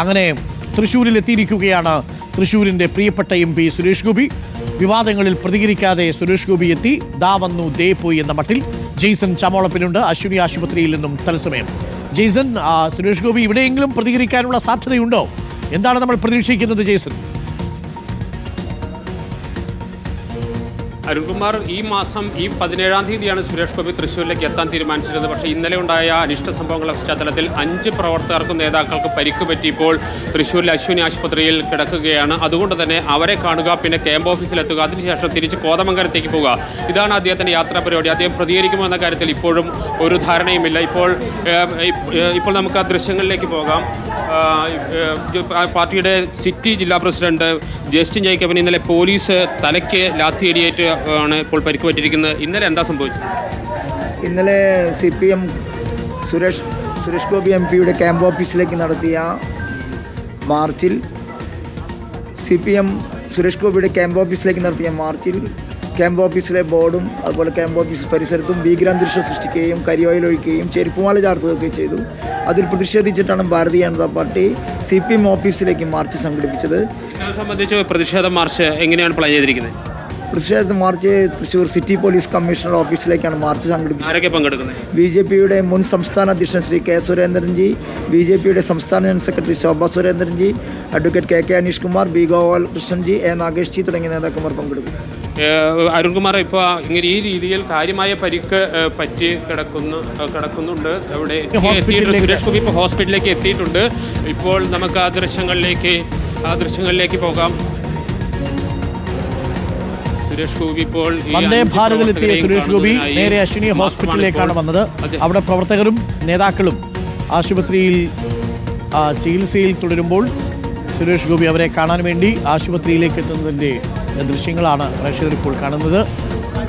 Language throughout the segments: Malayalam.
അങ്ങനെ തൃശ്ശൂരിൽ എത്തിയിരിക്കുകയാണ് തൃശ്ശൂരിൻ്റെ പ്രിയപ്പെട്ട MP സുരേഷ് ഗോപി. വിവാദങ്ങളിൽ പ്രതികരിക്കാതെ സുരേഷ് ഗോപി എത്തി. ദാ വന്നു ദേ പോയി എന്ന മട്ടിൽ ജെയ്സൺ ചമോളപ്പിലുണ്ട് അശ്വിനി ആശുപത്രിയിൽ നിന്നും തത്സമയം. ജെയ്സൺ, സുരേഷ് ഗോപി ഇവിടെയെങ്കിലും പ്രതികരിക്കാനുള്ള സാധ്യതയുണ്ടോ? എന്താണ് നമ്മൾ പ്രതീക്ഷിക്കുന്നത് ജെയ്സൺ? അരുൺകുമാർ, ഈ മാസം 17-ാം തീയതിയാണ് സുരേഷ് ഗോപി തൃശ്ശൂരിലേക്ക് എത്താൻ തീരുമാനിച്ചിരുന്നത്. പക്ഷേ ഇന്നലെ ഉണ്ടായ അനിഷ്ട സംഭവങ്ങളുടെ പശ്ചാത്തലത്തിൽ 5 പ്രവർത്തകർക്കും നേതാക്കൾക്ക് പരിക്ക് പറ്റിയപ്പോൾ തൃശ്ശൂരിലെ അശ്വിനി ആശുപത്രിയിൽ കിടക്കുകയാണ്. അതുകൊണ്ട് തന്നെ അവരെ കാണുക, പിന്നെ ക്യാമ്പ് ഓഫീസിലെത്തുക, അതിനുശേഷം തിരിച്ച് കോതമംഗലത്തേക്ക് പോവുക. ഇതാണ് അദ്ദേഹത്തിൻ്റെ യാത്രാ പരിപാടി. അദ്ദേഹം പ്രതികരിക്കുമോ എന്ന കാര്യത്തിൽ ഇപ്പോഴും ഒരു ധാരണയുമില്ല. ഇപ്പോൾ നമുക്ക് ആ ദൃശ്യങ്ങളിലേക്ക് പോകാം. പാർട്ടിയുടെ സിറ്റി ജില്ലാ പ്രസിഡന്റ് ജസ്റ്റിൻ ജേക്കബിന് ഇന്നലെ പോലീസ് തലയ്ക്ക് ലാത്തിയടിയേറ്റ് ആണ് ഇപ്പോൾ പരിക്ക് പറ്റിയിരിക്കുന്നത്. ഇന്നലെ എന്താ സംഭവിച്ചത്? ഇന്നലെ CPM Suresh Gopi MP camp ഓഫീസിലേക്ക് നടത്തിയ മാർച്ചിൽ സുരേഷ് ഗോപിയുടെ ക്യാമ്പ് ഓഫീസിലേക്ക് നടത്തിയ മാർച്ചിൽ ക്യാമ്പ് ഓഫീസിലെ ബോർഡും അതുപോലെ ക്യാമ്പ് ഓഫീസ് പരിസരത്തും ഭീകരാന്തരീക്ഷം സൃഷ്ടിക്കുകയും കരിയോയിൽ ഒഴിക്കുകയും ചെരുപ്പുമാല ചാർത്തുകയൊക്കെ ചെയ്തു. അതിൽ പ്രതിഷേധിച്ചിട്ടാണ് ഭാരതീയ ജനതാ പാർട്ടി CPM ഓഫീസിലേക്ക് മാർച്ച് സംഘടിപ്പിച്ചത്. ഇതിനെ സംബന്ധിച്ച് പ്രതിഷേധ മാർച്ച് എങ്ങനെയാണ് പ്ലാൻ ചെയ്തിരിക്കുന്നത്? പ്രതിഷേധ march Thrissur city police commissioner ഓഫീസിലേക്കാണ് മാർച്ച് സംഘടിപ്പിച്ചത്. ആരൊക്കെ പങ്കെടുക്കുന്നത്? BJPയുടെ മുൻ സംസ്ഥാന അധ്യക്ഷൻ ശ്രീ K. സുരേന്ദ്രൻജി, BJPയുടെ സംസ്ഥാന general secretary Shobha Surendranji, advocate KK Aneesh Kumar, B. Gopalakrishnanji, A. Nagesh ji തുടങ്ങിയ നേതാക്കന്മാർ പങ്കെടുക്കും. അരുൺകുമാർ, ഇപ്പോൾ ഇങ്ങനെ ഈ രീതിയിൽ കാര്യമായ പരിക്ക് പറ്റി കിടക്കുന്നുണ്ട്. അവിടെ എത്തിയിട്ടുണ്ട്. സുരേഷ് ഗോപി ഇപ്പോൾ ഹോസ്പിറ്റലിലേക്ക് എത്തിയിട്ടുണ്ട്. ഇപ്പോൾ നമുക്ക് ആ ദൃശ്യങ്ങളിലേക്ക് പോകാം. സുരേഷ് ഗോപി ഇപ്പോൾ വന്ദേ ഭാരതിലെത്തിയ സുരേഷ് ഗോപി നേരെ അശ്വിനി ഹോസ്പിറ്റലിലേക്കാണ് വന്നത്. അവിടെ പ്രവർത്തകരും നേതാക്കളും ആശുപത്രിയിൽ ചികിത്സയിൽ തുടരുമ്പോൾ സുരേഷ് ഗോപി അവരെ കാണാൻ വേണ്ടി ആശുപത്രിയിലേക്ക് എത്തുന്നതിൻ്റെ ദൃശ്യങ്ങളാണ് പ്രേക്ഷകർ ഇപ്പോൾ കാണുന്നത്.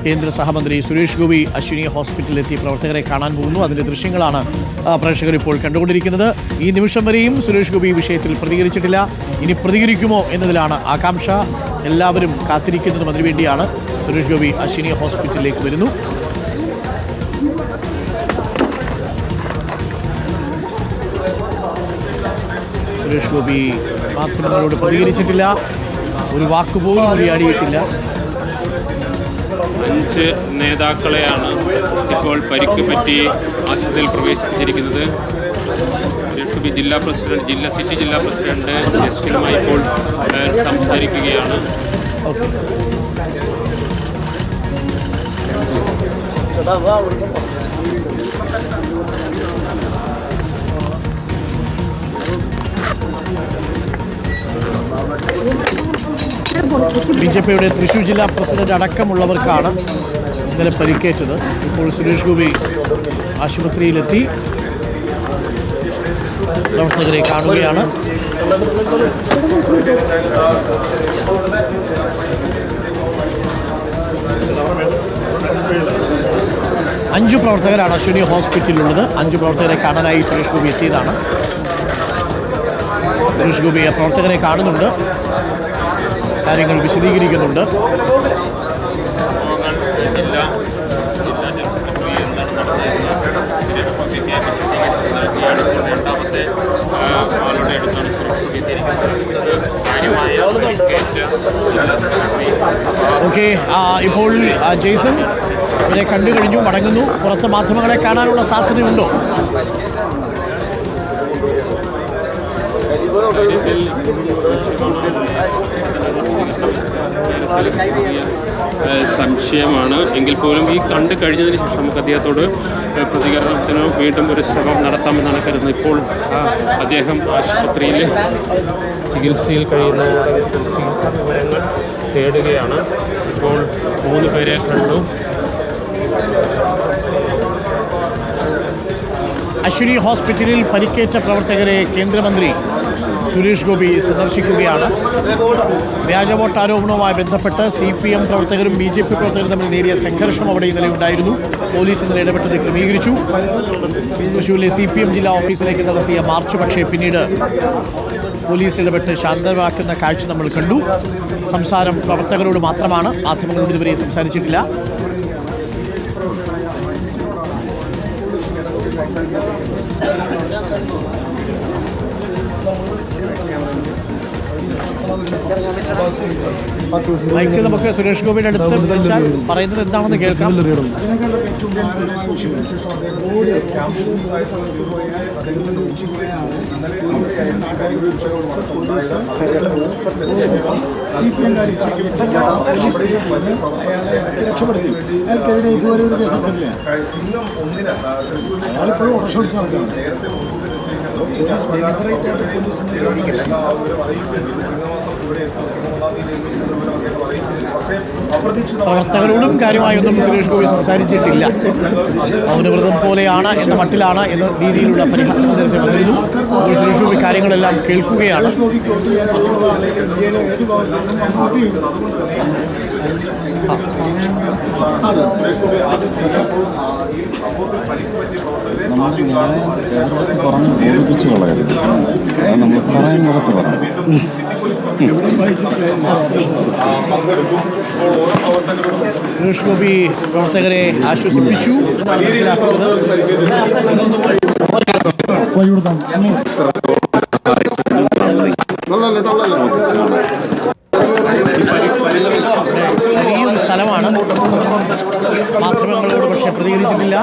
കേന്ദ്ര സഹമന്ത്രി സുരേഷ് ഗോപി അശ്വിനി ഹോസ്പിറ്റലിലെത്തി പ്രവർത്തകരെ കാണാൻ പോകുന്നു. അതിൻ്റെ ദൃശ്യങ്ങളാണ് പ്രേക്ഷകർ ഇപ്പോൾ കണ്ടുകൊണ്ടിരിക്കുന്നത്. ഈ നിമിഷം വരെയും സുരേഷ് ഗോപി വിഷയത്തിൽ പ്രതികരിച്ചിട്ടില്ല. ഇനി പ്രതികരിക്കുമോ എന്നതിലാണ് ആകാംക്ഷ. എല്ലാവരും കാത്തിരിക്കുന്നതും അതിനുവേണ്ടിയാണ്. സുരേഷ് ഗോപി അശ്വിനി ഹോസ്പിറ്റലിലേക്ക് വരുന്നു. സുരേഷ് ഗോപി മാധ്യമങ്ങളോട് പ്രതികരിച്ചിട്ടില്ല. ഒരു വാക്കുപോലും ഉരിയാടിയിട്ടില്ല. 5 നേതാക്കളെയാണ് ഇപ്പോൾ പരിക്ക് പറ്റി ആശുപത്രിയിൽ പ്രവേശിപ്പിച്ചിരിക്കുന്നത്. സുരേഷ് ഗോപി സിറ്റി ജില്ലാ പ്രസിഡന്റ് ജസ്റ്റിനുമായി ഇപ്പോൾ സംസാരിക്കുകയാണ്. BJPയുടെ തൃശ്ശൂർ ജില്ലാ പ്രസിഡന്റ് അടക്കമുള്ളവർക്കാണ് ഇന്നലെ പരിക്കേറ്റത്. ഇപ്പോൾ സുരേഷ് ഗോപി ആശുപത്രിയിലെത്തി പ്രവർത്തകരെ കാണുകയാണ്. അഞ്ചു പ്രവർത്തകരാണ് അശ്വിനി ഹോസ്പിറ്റലിലുള്ളത്. 5 പ്രവർത്തകരെ കാണാനായി സുരേഷ് ഗോപി എത്തിയതാണ്. സുരേഷ് ഗോപി പ്രവർത്തകരെ കാണുന്നുണ്ട്, കാര്യങ്ങൾ വിശദീകരിക്കുന്നുണ്ട്. ഓക്കെ, ഇപ്പോൾ ജെയ്സൺ ഇവരെ കണ്ടു കഴിഞ്ഞു, മടങ്ങുന്നു. പുറത്ത് മാധ്യമങ്ങളെ കാണാനുള്ള സാധ്യതയുണ്ടോ? സംശയമാണ്. എങ്കിൽ പോലും ഈ കണ്ടു കഴിഞ്ഞതിന് ശേഷം നമുക്ക് അദ്ദേഹത്തോട് പ്രതികരണത്തിന് വീണ്ടും ഒരു ശ്രമം നടത്താമെന്നാണ് കരുതുന്നത്. ഇപ്പോൾ അദ്ദേഹം ആശുപത്രിയിൽ ചികിത്സയിൽ കഴിയുന്ന ചികിത്സാ വിവരങ്ങൾ തേടുകയാണ്. ഇപ്പോൾ 3 പേരെ കണ്ടു. അശ്വിനി ഹോസ്പിറ്റലിൽ പരിക്കേറ്റ പ്രവർത്തകരെ കേന്ദ്രമന്ത്രി സുരേഷ് ഗോപി സന്ദർശിക്കുകയാണ്. വ്യാജ വോട്ട് ആരോപണവുമായി ബന്ധപ്പെട്ട് CPM പ്രവർത്തകരും BJP പ്രവർത്തകരും തമ്മിൽ നേരിയ സംഘർഷം അവിടെ ഇന്നലെ ഉണ്ടായിരുന്നു. പോലീസ് ഇന്നലെ ഇടപെട്ടത് ക്രമീകരിച്ചു. തൃശ്ശൂരിലെ CPM ജില്ലാ ഓഫീസിലേക്ക് നടത്തിയ മാർച്ച് പക്ഷേ പിന്നീട് പോലീസ് ഇടപെട്ട് ശാന്തമാക്കുന്ന കാഴ്ച നമ്മൾ കണ്ടു. സംസാരം പ്രവർത്തകരോട് മാത്രമാണ്, മാധ്യമങ്ങളോട് ഇതുവരെ സംസാരിച്ചിട്ടില്ല. മൈക്ക് നമുക്ക് സുരേഷ് ഗോപിയുടെ അടുത്ത് വിളിച്ചാൽ പറയുന്നത് എന്താണെന്ന് കേൾക്കാം. രക്ഷപ്പെടുത്തി അയാൾക്കെതിരെ ഇതുവരെ ഒരു കേസെടുത്തില്ല. അയാളിപ്പോഴും ഓട്ടോറിക്ഷ നടക്കുകയാണ്. പ്രവർത്തകരോടും കാര്യമായൊന്നും സുരേഷ് ഗോപി സംസാരിച്ചിട്ടില്ല. മൗനവ്രതം പോലെയാണ് എന്ന മട്ടിലാണ് എന്ന രീതിയിലുള്ള പരിഹാസം നേരത്തെ വന്നിരുന്നു. അപ്പോൾ സുരേഷ് ഗോപി കാര്യങ്ങളെല്ലാം കേൾക്കുകയാണ്. സുരേഷ് ഗോപി പ്രവർത്തകരെ ആശ്വസിപ്പിച്ചു എന്നാണ് ചെറിയൊരു സ്ഥലമാണ്. മാധ്യമങ്ങളോട് പക്ഷേ പ്രതികരിച്ചിട്ടില്ല.